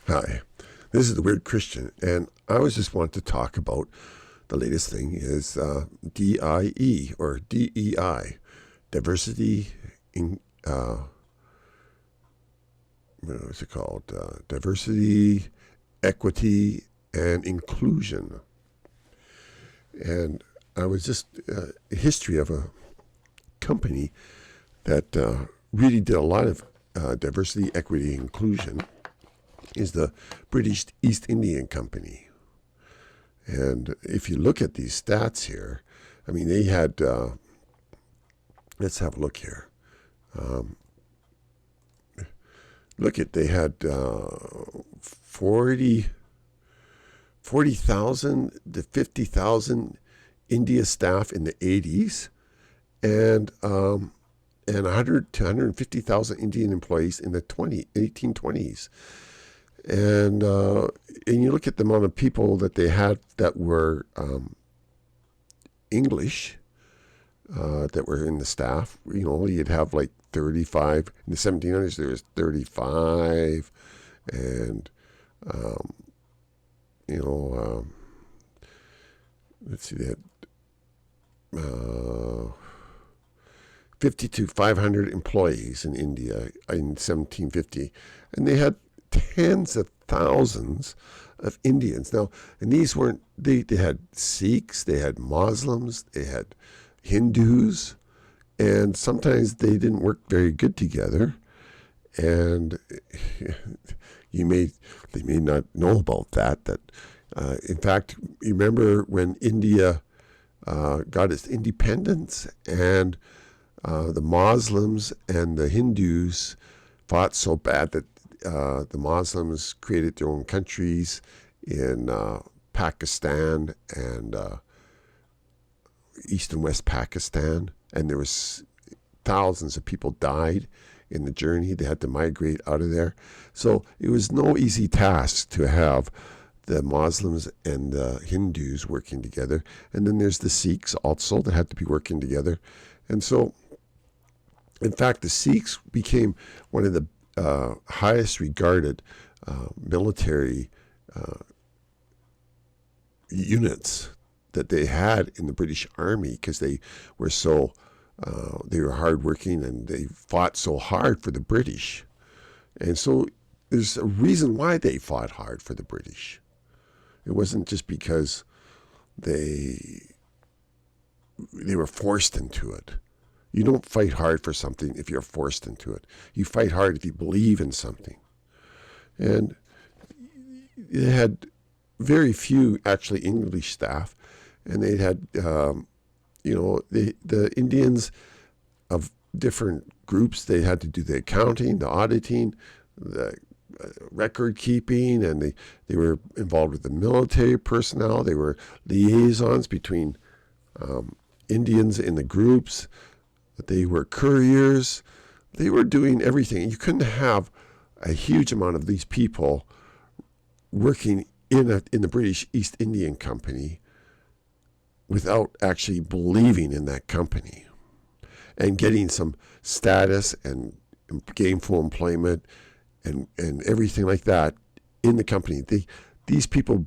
Hi, this is the Weird Christian, and I was just want to talk about the latest thing is DIE or DEI, diversity in what's it called? Diversity, equity, and inclusion. And I was just a history of a company that really did a lot of diversity, equity, inclusion is the British East Indian Company. And if you look at these stats here, I mean, they had, let's have a look here. They had 40,000 to 50,000 India staff in the 80s and 100 to 150,000 Indian employees in the 1820s. And you look at the amount of people that they had that were English, that were in the staff. You know, you'd have like 35. In the 1700s, there was 35. And, let's see, they had 50 to 500 employees in India in 1750. And they had tens of thousands of Indians. Now, and these weren't, they had Sikhs, they had Muslims, they had Hindus, and sometimes they didn't work very good together. And they may not know about that, in fact, you remember when India got its independence and the Muslims and the Hindus fought so bad that the Muslims created their own countries in Pakistan and East and West Pakistan, and there was thousands of people died in the journey. They had to migrate out of there. So it was no easy task to have the Muslims and the Hindus working together. And then there's the Sikhs also that had to be working together. And so, in fact, the Sikhs became one of the highest regarded military units that they had in the British Army, because they were so they were hardworking and they fought so hard for the British. And so there's a reason why they fought hard for the British. It wasn't just because they were forced into it. You don't fight hard for something if you're forced into it. You fight hard if you believe in something. And they had very few actually English staff, and they had, the Indians of different groups. They had to do the accounting, the auditing, the record keeping, and they were involved with the military personnel. They were liaisons between Indians in the groups. They were couriers. They were doing everything. You couldn't have a huge amount of these people working in the British East Indian Company without actually believing in that company and getting some status and gainful employment and everything like that in the company. These people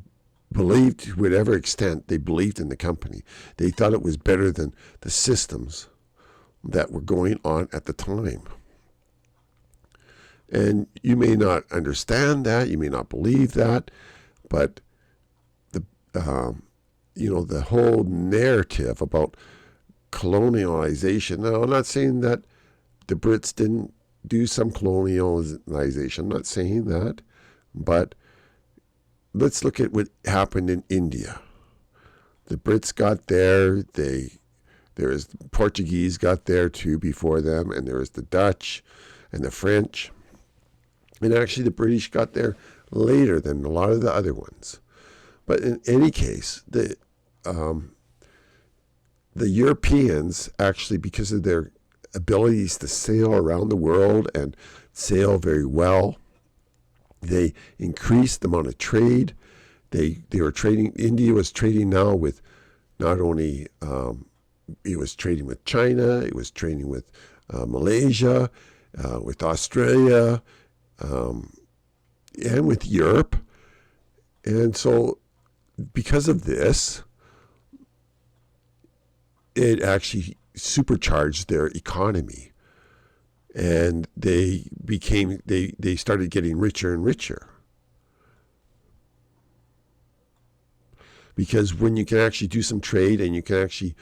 believed, to whatever extent they believed in the company. They thought it was better than the systems that were going on at the time. And you may not understand that, you may not believe that, but the whole narrative about colonialization. Now, I'm not saying that the Brits didn't do some colonialization. I'm not saying that, but let's look at what happened in India. The Brits got there. There was the Portuguese got there too before them, and there was the Dutch and the French. And actually the British got there later than a lot of the other ones. But in any case, the Europeans actually, because of their abilities to sail around the world and sail very well, they increased the amount of trade. They were trading. India was trading now with not only it was trading with China, it was trading with Malaysia, with Australia. and with Europe. And so because of this, it actually supercharged their economy. And they started getting richer and richer. Because when you can actually do some trade and you can actually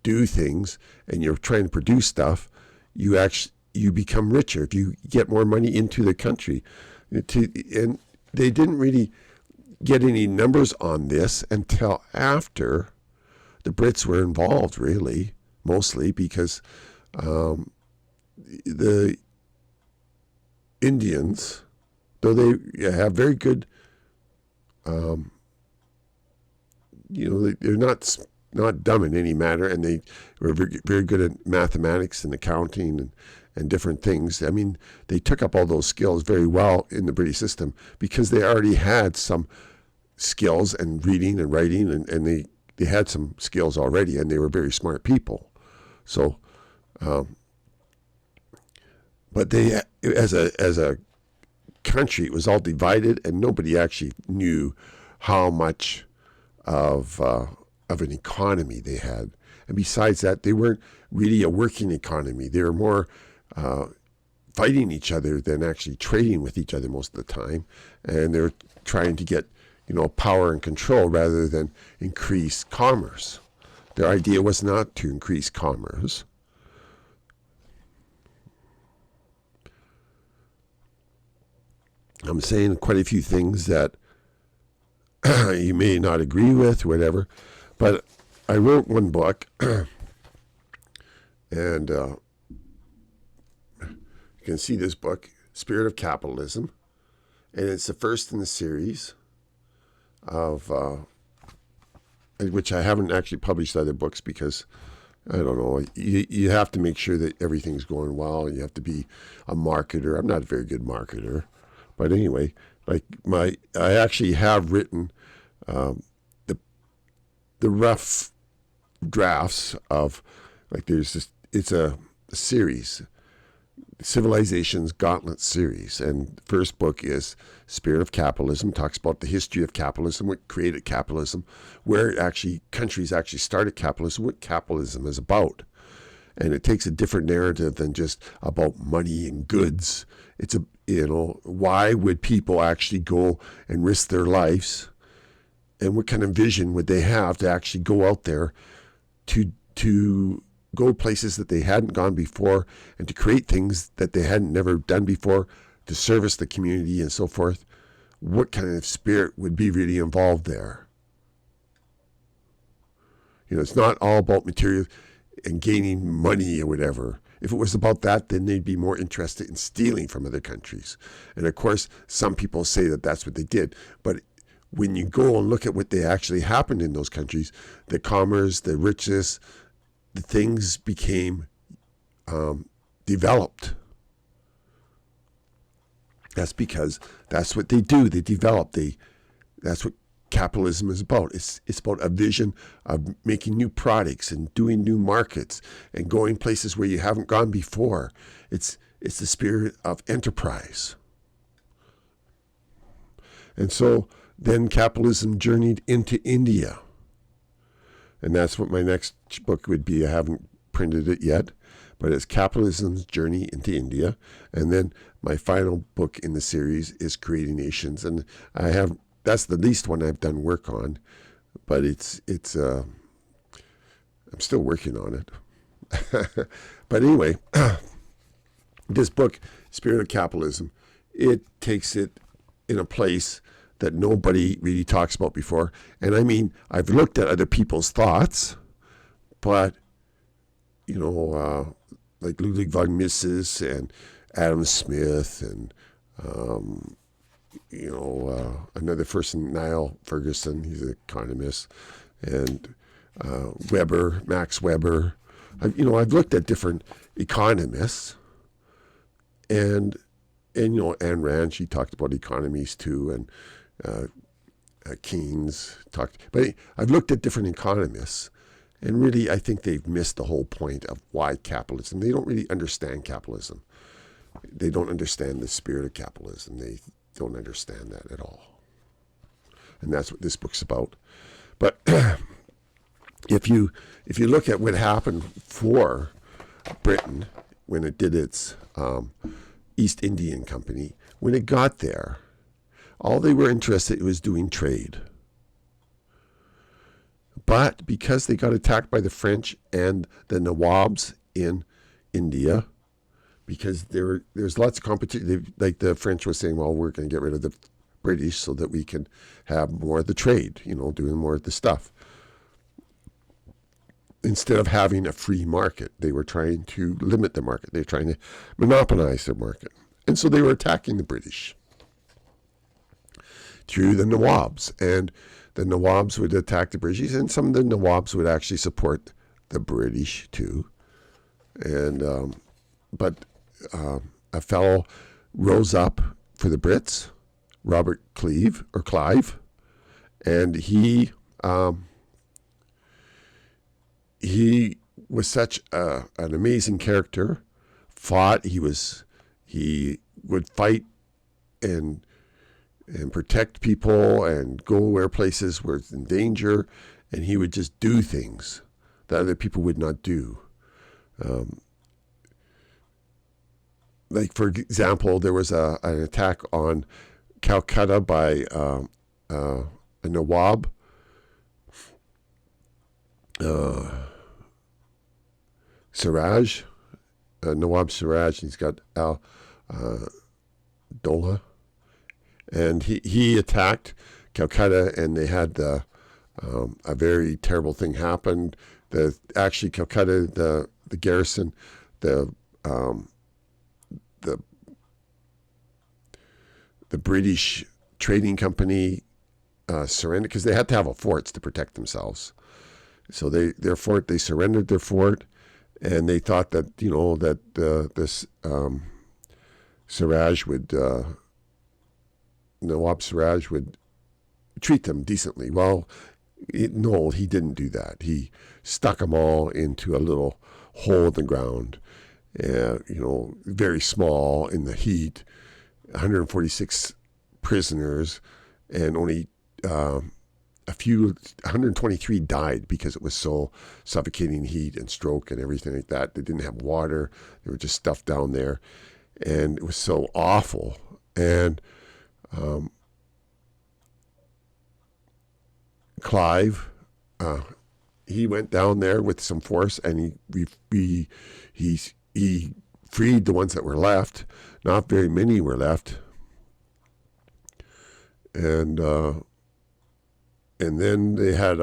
do things and you're trying to produce stuff, you become richer. You get more money into the country. And they didn't really get any numbers on this until after the Brits were involved, really, mostly because the Indians, though they have very good, they're not dumb in any manner, and they were very, very good at mathematics and accounting and different things. I mean, they took up all those skills very well in the British system because they already had some skills and reading and writing, and they had some skills already, and they were very smart people. So, but they, as a country, it was all divided, and nobody actually knew how much of an economy they had. And besides that, they weren't really a working economy. They were more fighting each other than actually trading with each other most of the time. And they were trying to get, power and control rather than increase commerce. Their idea was not to increase commerce. I'm saying quite a few things that you may not agree with, whatever, but I wrote one book, and you can see this book, Spirit of Capitalism, and it's the first in the series of, which I haven't actually published other books because, I don't know, you have to make sure that everything's going well, and you have to be a marketer. I'm not a very good marketer, but anyway, I actually have written the rough drafts of, there's this, it's a series, Civilization's Gauntlet series, and the first book is Spirit of Capitalism, talks about the history of capitalism, what created capitalism, where countries actually started capitalism, what capitalism is about. And it takes a different narrative than just about money and goods. It's why would people actually go and risk their lives? And what kind of vision would they have to actually go out there to go places that they hadn't gone before and to create things that they hadn't never done before, to service the community and so forth? What kind of spirit would be really involved there? It's not all about material and gaining money or whatever. If it was about that, then they'd be more interested in stealing from other countries. And of course, some people say that that's what they did. But when you go and look at what they actually happened in those countries, the commerce, the richness, the things became developed. That's because that's what they do. They develop. That's what capitalism is about. It's about a vision of making new products and doing new markets and going places where you haven't gone before. It's the spirit of enterprise. And so then capitalism journeyed into India. And that's what my next book would be. I haven't printed it yet, but it's Capitalism's Journey into India. And then my final book in the series is Creating Nations. And that's the least one I've done work on, but it's I'm still working on it. But anyway, this book, Spirit of Capitalism, it takes it in a place that nobody really talks about before. And I mean, I've looked at other people's thoughts, but, like Ludwig von Mises and Adam Smith and, another person, Niall Ferguson, he's an economist, and Max Weber. I've looked at different economists, and Ayn Rand, she talked about economies too, and Keynes talked. But I've looked at different economists, and really I think they've missed the whole point of why capitalism. They don't really understand capitalism. They don't understand the spirit of capitalism. don't understand that at all. And that's what this book's about. But if you look at what happened for Britain when it did its East Indian Company, when it got there, all they were interested in was doing trade. But because they got attacked by the French and the Nawabs in India, because there's lots of competition, like the French were saying, well, we're going to get rid of the British so that we can have more of the trade, doing more of the stuff. Instead of having a free market, they were trying to limit the market. They were trying to monopolize their market. And so they were attacking the British through the Nawabs. And the Nawabs would attack the British, and some of the Nawabs would actually support the British too. And but a fellow rose up for the Brits, Robert Clive, and he was such an amazing character. He would fight and protect people and go where places were in danger, and he would just do things that other people would not do. Like, for example, there was an attack on Calcutta by a Nawab. Nawab Siraj, he's got Dola. And he attacked Calcutta, and they had a very terrible thing happen. Actually, Calcutta, the garrison, the British trading company surrendered, because they had to have a fort to protect themselves. So they surrendered their fort, and they thought that this Nawab Siraj would treat them decently. Well, no, he didn't do that. He stuck them all into a little hole in the ground, very small in the heat, 146 prisoners, and only 123 died because it was so suffocating heat and stroke and everything like that. They didn't have water. They were just stuffed down there, and it was so awful. And Clive, he went down there with some force, and he freed the ones that were left. Not very many were left, and then they had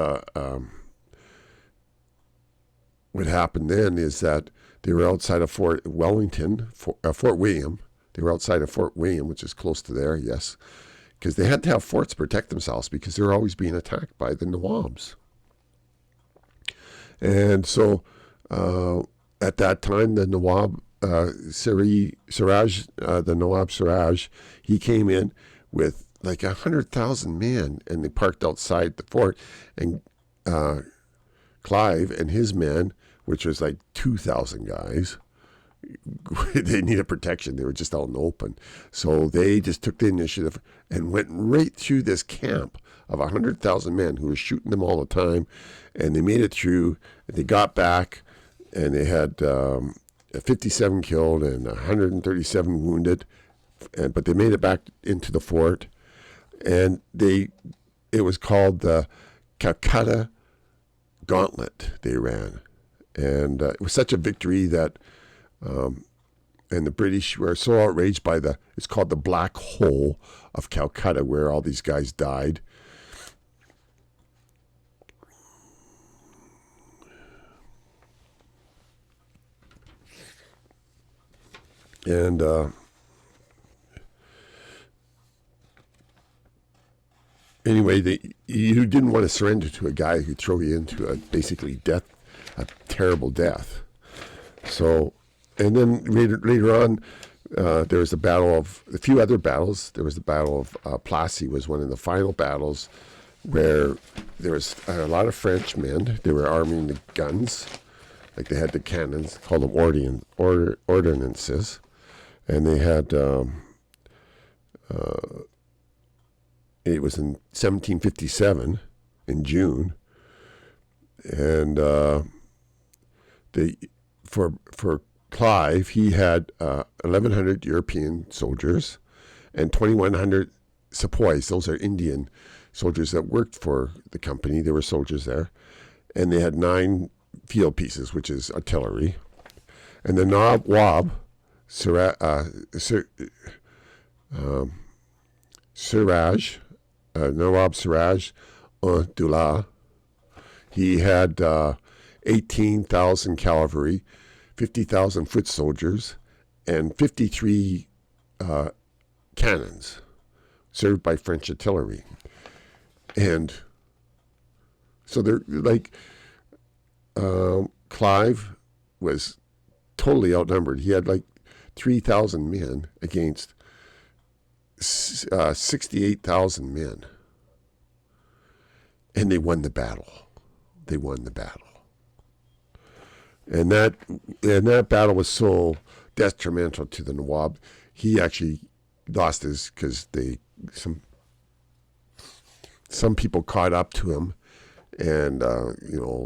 what happened then is that they were outside of Fort William. They were outside of Fort William, which is close to there, yes, because they had to have forts to protect themselves because they were always being attacked by the Nawabs. And so at that time, the Nawab Siraj, he came in with like 100,000 men, and they parked outside the fort. And Clive and his men, which was like 2,000 guys, they needed protection. They were just out in the open. So they just took the initiative and went right through this camp of 100,000 men who were shooting them all the time. And they made it through. They got back, and they had 57 killed and 137 wounded. But they made it back into the fort. And it was called the Calcutta Gauntlet they ran. And it was such a victory that, and the British were so outraged by it's called the Black Hole of Calcutta, where all these guys died. And anyway, you didn't want to surrender to a guy who'd throw you into basically a terrible death. So, and then later on, there was a few other battles. There was the Battle of Plassey was one of the final battles, where there was a lot of French men. They were arming the guns, like they had the cannons, called them ordinances, and they had It was in 1757 in June, and they for Clive, he had 1,100 European soldiers and 2,100 sepoys. Those are Indian soldiers that worked for the company. There were soldiers there, and they had 9 field pieces, which is artillery. And the Nawab, Nawab Siraj Dullah, he had 18,000 cavalry, 50,000 foot soldiers, and 53 cannons served by French artillery. And so they're like, Clive was totally outnumbered. He had like 3,000 men against 68,000 men. And they won the battle. And that battle was so detrimental to the Nawab. He actually lost his, because some people caught up to him, and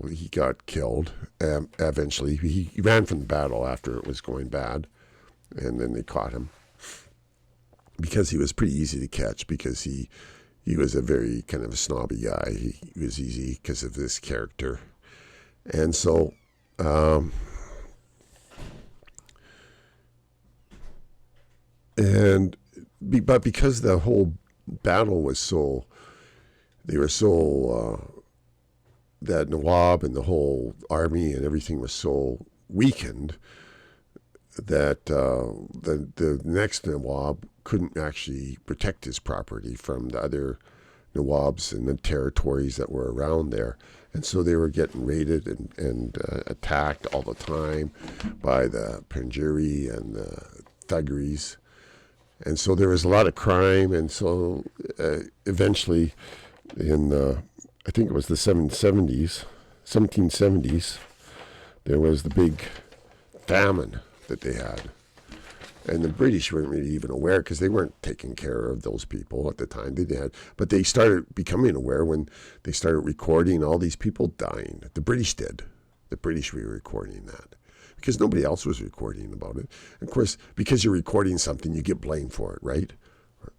he got killed. Eventually, he ran from the battle after it was going bad, and then they caught him because he was pretty easy to catch, because he was a very kind of a snobby guy. He was easy because of this character, and so. But because the whole battle was that Nawab and the whole army and everything was so weakened that the next Nawab couldn't actually protect his property from the other Nawabs and the territories that were around there. And so they were getting raided and attacked all the time by the Panjiri and the thuggeries. And so there was a lot of crime. And so eventually in, I think it was the 1770s, there was the big famine that they had. And the British weren't really even aware, because they weren't taking care of those people at the time. But they started becoming aware when they started recording all these people dying. The British did. The British were recording that, because nobody else was recording about it. And of course, because you're recording something, you get blamed for it, right?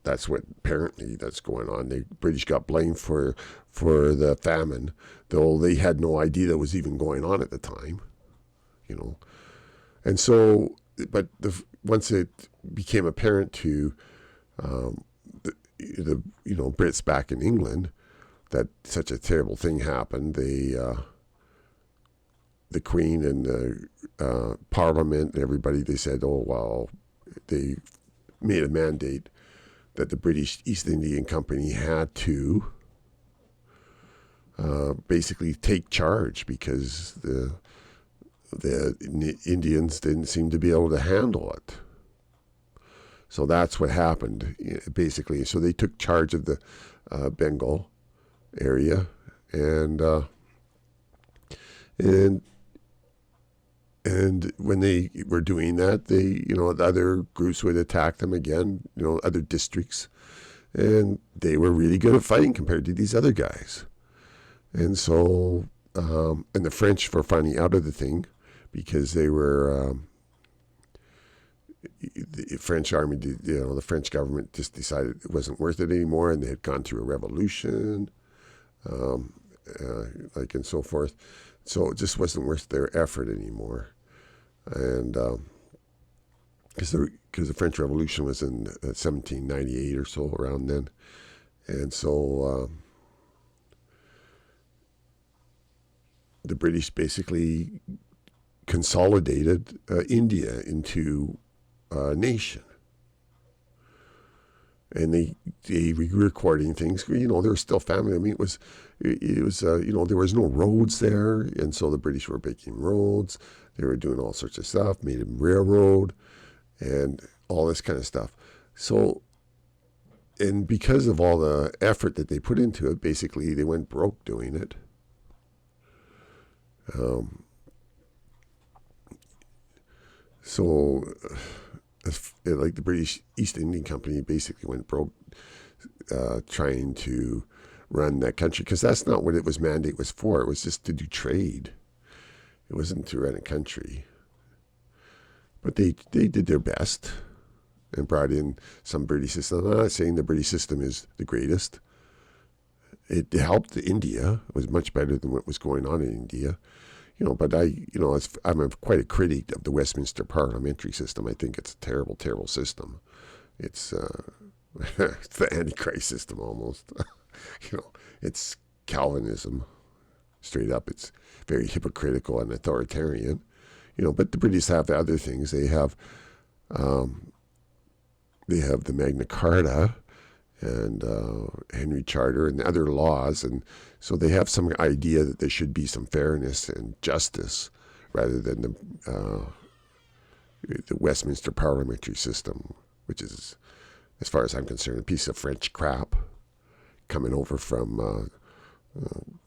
That's what apparently that's going on. The British got blamed for the famine, though they had no idea that was even going on at the time, And so, but once it became apparent to the Brits back in England that such a terrible thing happened, the Queen and the Parliament and everybody, they said, oh, well, they made a mandate that the British East Indian Company had to basically take charge, because the Indians didn't seem to be able to handle it. So that's what happened, basically. So they took charge of the Bengal area, and when they were doing that, the other groups would attack them again, other districts, and they were really good at fighting compared to these other guys. And so, and the French were finding out of the thing, because they were, the French army, the French government just decided it wasn't worth it anymore, and they had gone through a revolution, and so forth. So it just wasn't worth their effort anymore. And because the French Revolution was in 1798 or so, around then. And so the British basically consolidated India into a nation. And they were recording things. There was still famine. I mean, it was there was no roads there, and so the British were making roads. They were doing all sorts of stuff, made a railroad, and all this kind of stuff. So, and because of all the effort that they put into it, basically they went broke doing it. So like the British East Indian Company basically went broke trying to run that country, because that's not what it was mandate was for. It was just to do trade. It wasn't to run a country. But they did their best and brought in some British system. I'm not saying the British system is the greatest. It helped India. It was much better than what was going on in India. But I'm quite a critic of the Westminster parliamentary system. I think it's a terrible, terrible system. It's it's the Antichrist system almost. It's Calvinism, straight up. It's very hypocritical and authoritarian. But the British have other things. They have the Magna Carta and Henry Charter and other laws, and so they have some idea that there should be some fairness and justice rather than the Westminster parliamentary system, which is, as far as I'm concerned, a piece of French crap coming over from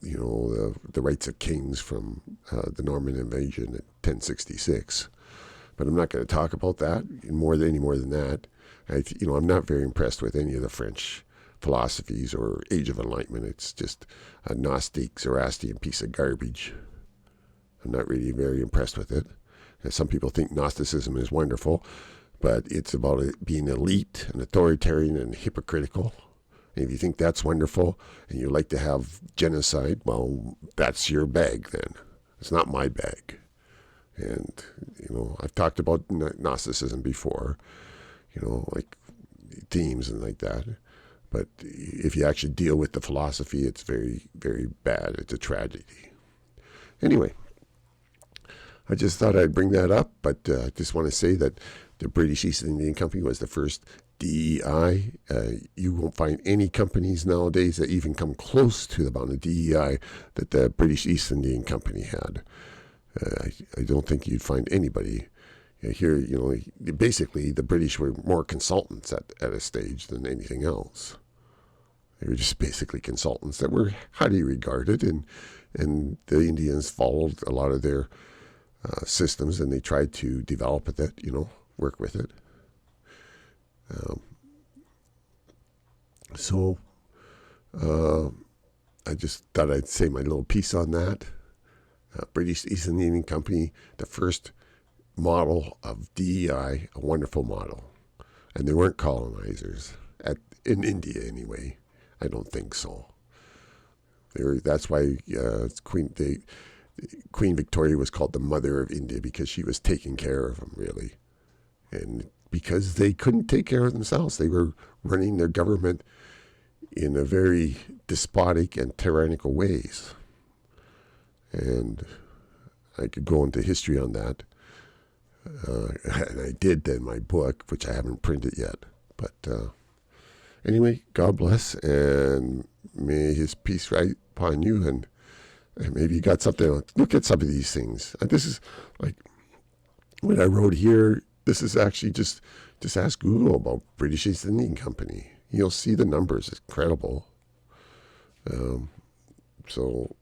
the rights of kings from the Norman invasion in 1066. But I'm not going to talk about that any more than that. I'm not very impressed with any of the French philosophies or Age of Enlightenment. It's just a Gnostic, Zoroastrian piece of garbage. I'm not really very impressed with it. And some people think Gnosticism is wonderful, but it's about it being elite and authoritarian and hypocritical. And if you think that's wonderful and you like to have genocide, well, that's your bag then. It's not my bag. And, I've talked about Gnosticism before, like themes and like that. But if you actually deal with the philosophy, it's very, very bad. It's a tragedy. Anyway, I just thought I'd bring that up, but I just want to say that the British East Indian Company was the first DEI. You won't find any companies nowadays that even come close to the amount of DEI that the British East Indian Company had. I don't think you'd find anybody here. Basically the British were more consultants at a stage than anything else. They were just basically consultants that were highly regarded, and the Indians followed a lot of their systems, and they tried to develop it, work with it. I just thought I'd say my little piece on that. British East Indian Company, the first model of DEI, a wonderful model. And they weren't colonizers, in India anyway. I don't think so. That's why Queen Victoria was called the Mother of India, because she was taking care of them, really. And because they couldn't take care of themselves, they were running their government in a very despotic and tyrannical ways. And I could go into history on that. And I did in my book, which I haven't printed yet. But anyway, God bless, and may his peace ride upon you, and maybe you got something. Look at some of these things. And this is like what I wrote here. This is actually just ask Google about British East Indian Company. You'll see the numbers. It's incredible. So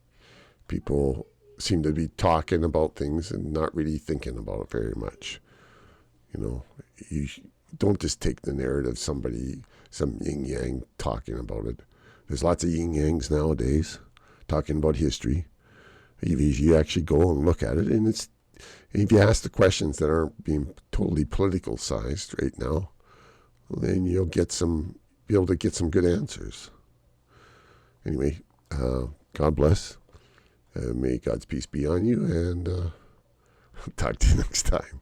people seem to be talking about things and not really thinking about it very much. You don't just take the narrative, some yin-yang talking about it. There's lots of yin-yangs nowadays talking about history. If you actually go and look at it, and if you ask the questions that aren't being totally politicalized right now, then you'll be able to get some good answers. Anyway, God bless. May God's peace be on you, and talk to you next time.